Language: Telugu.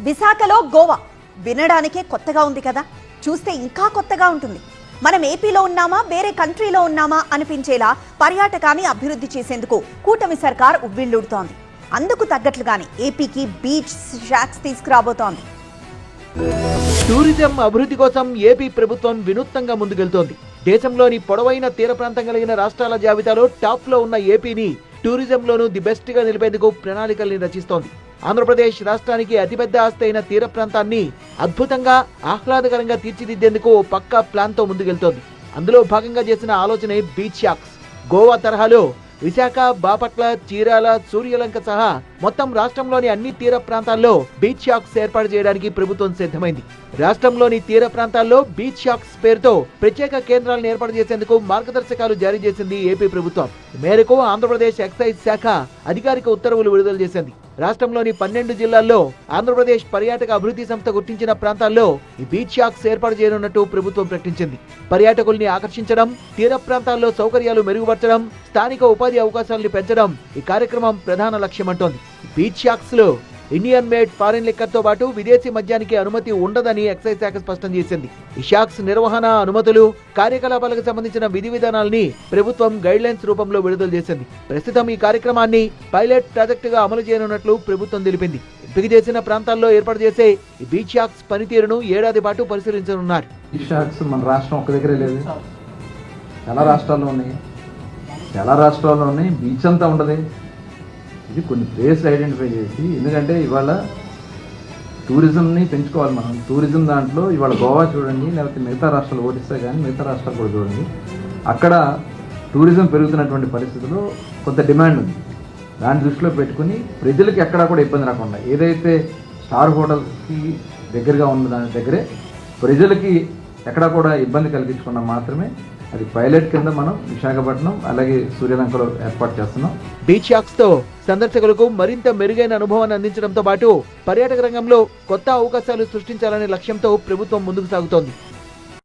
విశాఖలో గోవా వినడానికే కొత్తగా ఉంది కదా, చూస్తే ఇంకా కొత్తగా ఉంటుంది. మనం ఏపీలో ఉన్నామా వేరే కంట్రీలో ఉన్నామా అనిపించేలా పర్యాటకాన్ని అభివృద్ధి చేసేందుకు కూటమి సర్కార్ ఉవ్విళ్లూడుతోంది. అందుకు తగ్గట్లుగానే ఏపీకి బీచ్ షాక్స్ తీసుకురాబోతోంది. టూరిజం అభివృద్ధి కోసం ఏపీ ప్రభుత్వం వినూత్నంగా ముందుకెళ్తోంది. దేశంలోని పొడవైన తీర ప్రాంతం కలిగిన రాష్ట్రాల జాబితాలో టాప్ లో ఉన్న ఏపీని టూరిజంలోనూ ది బెస్ట్ గా నిలిపేందుకు ప్రణాళికల్ని రచిస్తోంది. ఆంధ్రప్రదేశ్ రాష్ట్రానికి అతిపెద్ద ఆస్తి అయిన తీర ప్రాంతాన్ని అద్భుతంగా ఆహ్లాదకరంగా తీర్చిదిద్దేందుకు పక్కా ప్లాన్ తో ముందుకెళ్తోంది. అందులో భాగంగా చేసిన ఆలోచనే బీచ్ షాక్స్. గోవా తరహాలో విశాఖ, బాపట్ల, చీరాల, సూర్యలంక సహా మొత్తం రాష్ట్రంలోని అన్ని తీర ప్రాంతాల్లో బీచ్ షాక్స్ ఏర్పాటు చేయడానికి ప్రభుత్వం సిద్ధమైంది. రాష్ట్రంలోని తీర ప్రాంతాల్లో బీచ్ షాక్స్ పేరుతో ప్రత్యేక కేంద్రాలను ఏర్పాటు చేసేందుకు మార్గదర్శకాలు జారీ చేసింది ఏపీ ప్రభుత్వం. ఈ మేరకు ఆంధ్రప్రదేశ్ ఎక్సైజ్ శాఖ అధికారిక ఉత్తర్వులు విడుదల చేసింది. రాష్ట్రంలోని 12 జిల్లాల్లో ఆంధ్రప్రదేశ్ పర్యాటక అభివృద్ధి సంస్థ గుర్తించిన ప్రాంతాల్లో ఈ బీచ్ షాక్స్ ఏర్పాటు చేయనున్నట్టు ప్రభుత్వం ప్రకటించింది. పర్యాటకుల్ని ఆకర్షించడం, తీర ప్రాంతాల్లో సౌకర్యాలు మెరుగుపరచడం, స్థానిక ఉపాధి అవకాశాలను పెంచడం ఈ కార్యక్రమం ప్రధాన లక్ష్యమంటోంది. బీచ్ షాక్స్ లో ఇండియన్ మేడ్ ఫారిన్ లిక్కర్ తో పాటు విదేశీ మద్యానికి అనుమతి ఉండదని ఎక్సైజ్ శాఖ స్పష్టం చేసింది. ఈ షాక్స్ నిర్వహణ, అనుమతులు, కార్యకలాపాలకు సంబంధించిన విధి విధానాల్ని ప్రభుత్వం గైడ్ లైన్స్ రూపంలో విడుదల చేసింది. ప్రస్తుతం ఈ కార్యక్రమాన్ని పైలట్ ప్రాజెక్టుగా అమలు చేయనున్నట్లు ప్రభుత్వం తెలిపింది. ఎంపిక చేసిన ప్రాంతాల్లో ఏర్పాటు చేసే ఈ బీచ్ షాక్స్ పనితీరును ఏడాది పాటు పరిశీలించనున్నారు. ఈ షాక్స్ మన రాష్ట్రం ఒక్క దగ్గరే లేదు, చాలా రాష్ట్రాల్లో ఉన్నాయి. చాలా రాష్ట్రాల్లో ఉన్నాయి. బీచ్ అంతా ఉండదు. ఇది కొన్ని ప్లేస్ ఐడెంటిఫై చేసి, ఎందుకంటే ఇవాళ టూరిజంని పెంచుకోవాలి మనం. టూరిజం దాంట్లో ఇవాళ గోవా చూడండి, లేకపోతే మిగతా రాష్ట్రాలు ఓడిస్తా కానీ మిగతా రాష్ట్రాలు కూడా చూడండి, అక్కడ టూరిజం పెరుగుతున్నటువంటి పరిస్థితుల్లో కొంత డిమాండ్ ఉంది. దాన్ని దృష్టిలో పెట్టుకుని ప్రజలకి ఎక్కడా కూడా ఇబ్బంది రాకుండా, ఏదైతే స్టార్ హోటల్స్కి దగ్గరగా ఉన్న దాని దగ్గరే ప్రజలకి ఎక్కడా కూడా ఇబ్బంది కలిగించకుండా మాత్రమే అది పైలట్ కింద మనం విశాఖపట్నం అలాగే సూర్యలంకలో ఏర్పాటు చేస్తున్నాం. బీచ్ షాక్స్ తో సందర్శకులకు మరింత మెరుగైన అనుభవాన్ని అందించడంతో పాటు పర్యాటక రంగంలో కొత్త అవకాశాలు సృష్టించాలనే లక్ష్యంతో ప్రభుత్వం ముందుకు సాగుతోంది.